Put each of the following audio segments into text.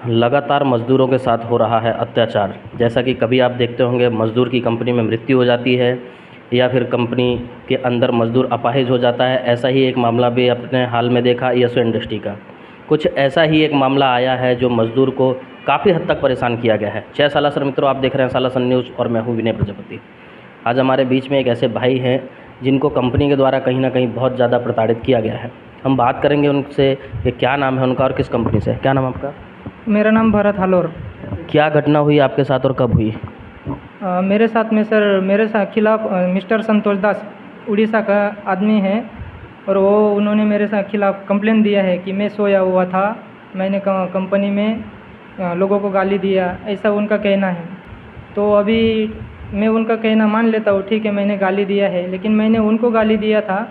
लगातार मज़दूरों के साथ हो रहा है अत्याचार। जैसा कि कभी आप देखते होंगे मज़दूर की कंपनी में मृत्यु हो जाती है या फिर कंपनी के अंदर मज़दूर अपाहिज हो जाता है। ऐसा ही एक मामला भी अपने हाल में देखा यसो इंडस्ट्री का। कुछ ऐसा ही एक मामला आया है जो मज़दूर को काफ़ी हद तक परेशान किया गया है। जय सालासर मित्रों, आप देख रहे हैं सालासर न्यूज़ और मैं हूँ विनय प्रजापति। आज हमारे बीच में एक ऐसे भाई हैं जिनको कंपनी के द्वारा कहीं ना कहीं बहुत ज़्यादा प्रताड़ित किया गया है। हम बात करेंगे उनसे कि क्या नाम है उनका और किस कंपनी से। क्या नाम आपका? मेरा नाम भरत हालोर। क्या घटना हुई आपके साथ और कब हुई? मेरे साथ में सर, मेरे साथ खिलाफ मिस्टर संतोष दास उड़ीसा का आदमी है और उन्होंने मेरे साथ खिलाफ कंप्लेन दिया है कि मैं सोया हुआ था, मैंने कंपनी में लोगों को गाली दिया, ऐसा उनका कहना है। तो अभी मैं उनका कहना मान लेता हूँ, ठीक है मैंने गाली दिया है, लेकिन मैंने उनको गाली दिया था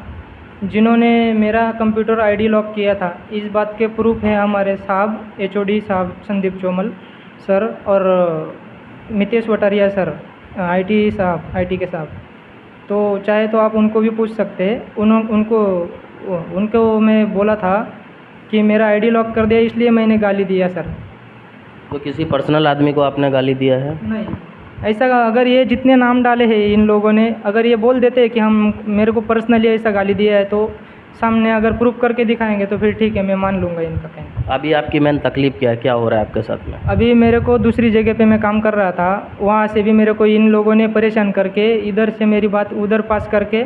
जिन्होंने मेरा कंप्यूटर आईडी लॉक किया था। इस बात के प्रूफ है हमारे साहब एचओडी साहब संदीप चोमल सर और मितेश वटारिया सर आईटी के साहब। तो चाहे तो आप उनको भी पूछ सकते हैं। उनको मैं बोला था कि मेरा आईडी लॉक कर दिया इसलिए मैंने गाली दिया सर। तो किसी पर्सनल आदमी को आपने गाली दिया है? नहीं, ऐसा अगर ये जितने नाम डाले हैं इन लोगों ने, अगर ये बोल देते हैं कि हम मेरे को पर्सनली ऐसा गाली दिया है तो सामने अगर प्रूफ करके दिखाएंगे तो फिर ठीक है, मैं मान लूँगा इनका कहना। अभी आपकी मेन तकलीफ़ क्या है, क्या हो रहा है आपके साथ में? अभी मेरे को दूसरी जगह पे मैं काम कर रहा था, वहाँ से भी मेरे को इन लोगों ने परेशान करके इधर से मेरी बात उधर पास करके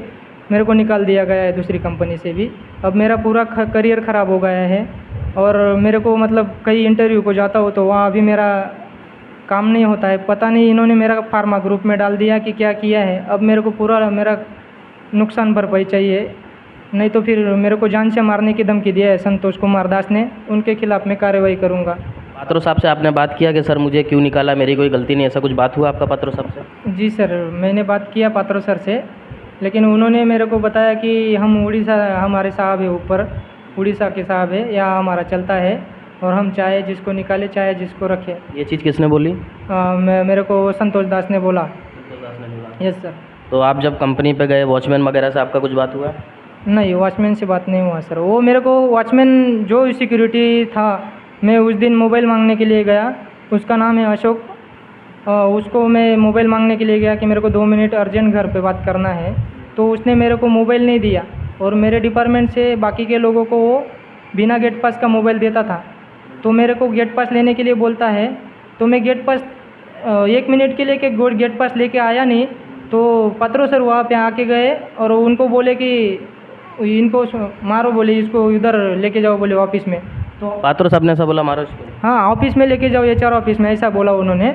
मेरे को निकाल दिया गया है दूसरी कंपनी से भी। अब मेरा पूरा करियर ख़राब हो गया है और मेरे को मतलब कई इंटरव्यू को जाता हो तो वहाँ अभी मेरा काम नहीं होता है। पता नहीं इन्होंने मेरा फार्मा ग्रुप में डाल दिया कि क्या किया है। अब मेरे को पूरा मेरा नुकसान भरपाई चाहिए, नहीं तो फिर मेरे को जान से मारने की धमकी दिया है संतोष कुमार दास ने। उनके खिलाफ़ मैं कार्रवाई करूंगा। पात्रो साहब से आपने बात किया कि सर मुझे क्यों निकाला, मेरी कोई गलती नहीं, ऐसा कुछ बात हुआ आपका पात्रो साहब से? जी सर, मैंने बात किया पात्रो सर से, लेकिन उन्होंने मेरे को बताया कि हम उड़ीसा, हमारे साहब है ऊपर, उड़ीसा के साहब है, यहाँ हमारा चलता है और हम चाहे जिसको निकाले चाहे जिसको रखे। ये चीज़ किसने बोली? मेरे को संतोष दास ने बोला। Yes sir. तो आप जब कंपनी पे गए वॉचमैन वगैरह से आपका कुछ बात हुआ? नहीं, वॉचमैन से बात नहीं हुआ सर। वो मेरे को वॉचमैन जो सिक्योरिटी था, मैं उस दिन मोबाइल मांगने के लिए गया, उसका नाम है अशोक। उसको मैं मोबाइल मांगने के लिए गया कि मेरे को 2 मिनट अर्जेंट घर पे बात करना है, तो उसने मेरे को मोबाइल नहीं दिया और मेरे डिपार्टमेंट से बाकी के लोगों को वो बिना गेट पास का मोबाइल देता था। तो मेरे को गेट पास लेने के लिए बोलता है, तो मैं गेट पास 1 मिनट के लिए के गेट पास लेके आया नहीं। तो पात्रो सर वहाँ पे आके गए और उनको बोले कि इनको मारो, बोले इसको इधर लेके जाओ, बोले ऑफिस में। तो पात्रो साहब ने ऐसा बोला मारो इसको? हाँ, ऑफिस में लेके जाओ, एचआर ऑफिस में, ऐसा बोला उन्होंने।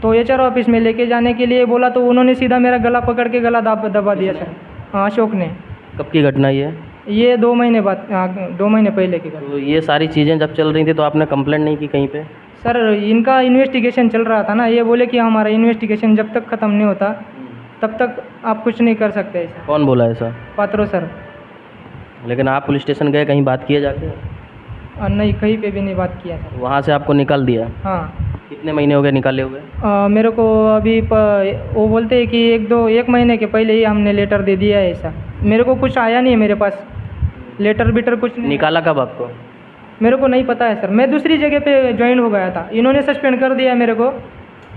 तो एचआर ऑफिस में लेके जाने के लिए बोला तो उन्होंने सीधा मेरा गला पकड़ के गला दबा दिया सर। हाँ, अशोक ने। कब की घटना ये 2 महीने बाद, 2 महीने पहले की घटना। तो ये सारी चीज़ें जब चल रही थी तो आपने कंप्लेंट नहीं की कहीं पे? सर, इनका इन्वेस्टिगेशन चल रहा था ना, ये बोले कि हमारा इन्वेस्टिगेशन जब तक ख़त्म नहीं होता तब तक आप कुछ नहीं कर सकते ऐसा। कौन बोला ऐसा? पात्रो सर। लेकिन आप पुलिस स्टेशन गए, कहीं बात किए जाके? नहीं, कहीं पे भी नहीं बात किया सर। वहाँ से आपको निकाल दिया? हाँ। कितने महीने हो गए निकाले हुए? मेरे को अभी वो बोलते हैं कि 1 महीने के पहले ही हमने लेटर दे दिया है ऐसा। मेरे को कुछ आया नहीं है, मेरे पास लेटर बीटर कुछ नहीं। निकाला कब आपको? मेरे को नहीं पता है सर, मैं दूसरी जगह पे ज्वाइन हो गया था, इन्होंने सस्पेंड कर दिया मेरे को।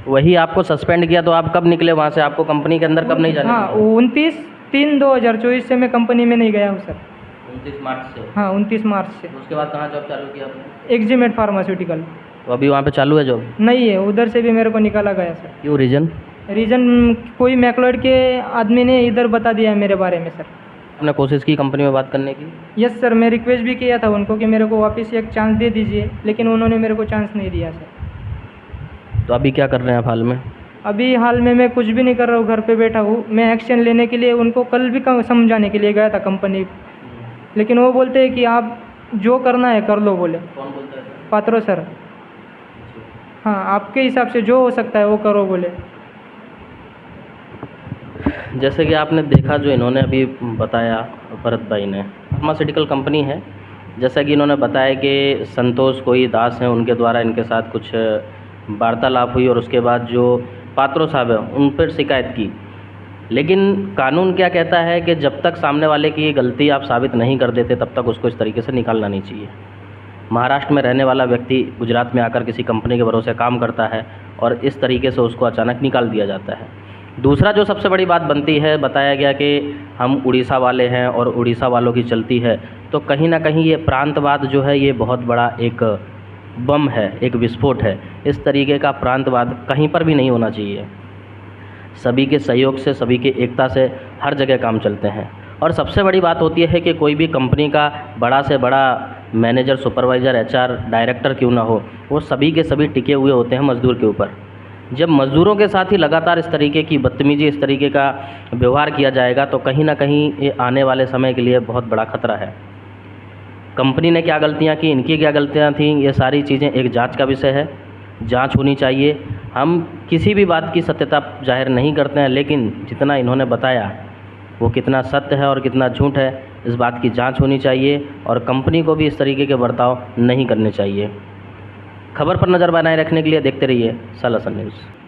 वही आपको सस्पेंड किया तो आप कब निकले वहाँ से? आपको कंपनी के अंदर कब नहीं जाना? हाँ, 29/3/2024 से मैं कंपनी में नहीं गया हूँ सर। 29 मार्च से? हाँ, 29 मार्च से। उसके बाद कहाँ जॉब चालू किया आपने? एक्जिमेट फार्मास्यूटिकल। तो अभी वहाँ पे चालू है जॉब? नहीं है, उधर से भी मेरे को निकाला गया सर। क्यों, रीज़न? रीज़न कोई मैक्लोड के आदमी ने इधर बता दिया मेरे बारे में सर। आपने कोशिश की कंपनी में बात करने की? यस सर, मैं रिक्वेस्ट भी किया था उनको कि मेरे को वापस एक चांस दे दीजिए, लेकिन उन्होंने मेरे को चांस नहीं दिया सर। तो अभी क्या कर रहे हैं आप हाल में? अभी हाल में मैं कुछ भी नहीं कर रहा हूँ, घर पे बैठा हूँ। मैं एक्शन लेने के लिए उनको कल भी समझाने के लिए गया था कंपनी, लेकिन वो बोलते हैं कि आप जो करना है कर लो, बोले। कौन बोलता है? पात्रो सर। हाँ, आपके हिसाब से जो हो सकता है वो करो, बोले। जैसे कि आपने देखा जो इन्होंने अभी बताया भरत भाई ने, फार्मास्यूटिकल कंपनी है, जैसा कि इन्होंने बताया कि संतोष कोई दास हैं, उनके द्वारा इनके साथ कुछ वार्तालाप हुई और उसके बाद जो पात्रो साहब हैं उन पर शिकायत की। लेकिन कानून क्या कहता है कि जब तक सामने वाले की गलती आप साबित नहीं कर देते तब तक उसको इस तरीके से निकालना नहीं चाहिए। महाराष्ट्र में रहने वाला व्यक्ति गुजरात में आकर किसी कंपनी के भरोसे काम करता है और इस तरीके से उसको अचानक निकाल दिया जाता है। दूसरा जो सबसे बड़ी बात बनती है, बताया गया कि हम उड़ीसा वाले हैं और उड़ीसा वालों की चलती है, तो कहीं ना कहीं ये प्रांतवाद जो है ये बहुत बड़ा एक बम है, एक विस्फोट है। इस तरीके का प्रांतवाद कहीं पर भी नहीं होना चाहिए। सभी के सहयोग से, सभी की एकता से हर जगह काम चलते हैं। और सबसे बड़ी बात होती है कि कोई भी कंपनी का बड़ा से बड़ा मैनेजर, सुपरवाइज़र, एचआर, डायरेक्टर क्यों ना हो, वो सभी के सभी टिके हुए होते हैं मज़दूर के ऊपर। जब मज़दूरों के साथ ही लगातार इस तरीके की बदतमीजी, इस तरीके का व्यवहार किया जाएगा तो कहीं ना कहीं ये आने वाले समय के लिए बहुत बड़ा खतरा है। कंपनी ने क्या गलतियां की, इनकी क्या गलतियां थीं, ये सारी चीज़ें एक जांच का विषय है, जांच होनी चाहिए। हम किसी भी बात की सत्यता जाहिर नहीं करते हैं, लेकिन जितना इन्होंने बताया वो कितना सत्य है और कितना झूठ है, इस बात की जांच होनी चाहिए और कंपनी को भी इस तरीके के बर्ताव नहीं करने चाहिए। खबर पर नज़र बनाए रखने के लिए देखते रहिए सालासन न्यूज़।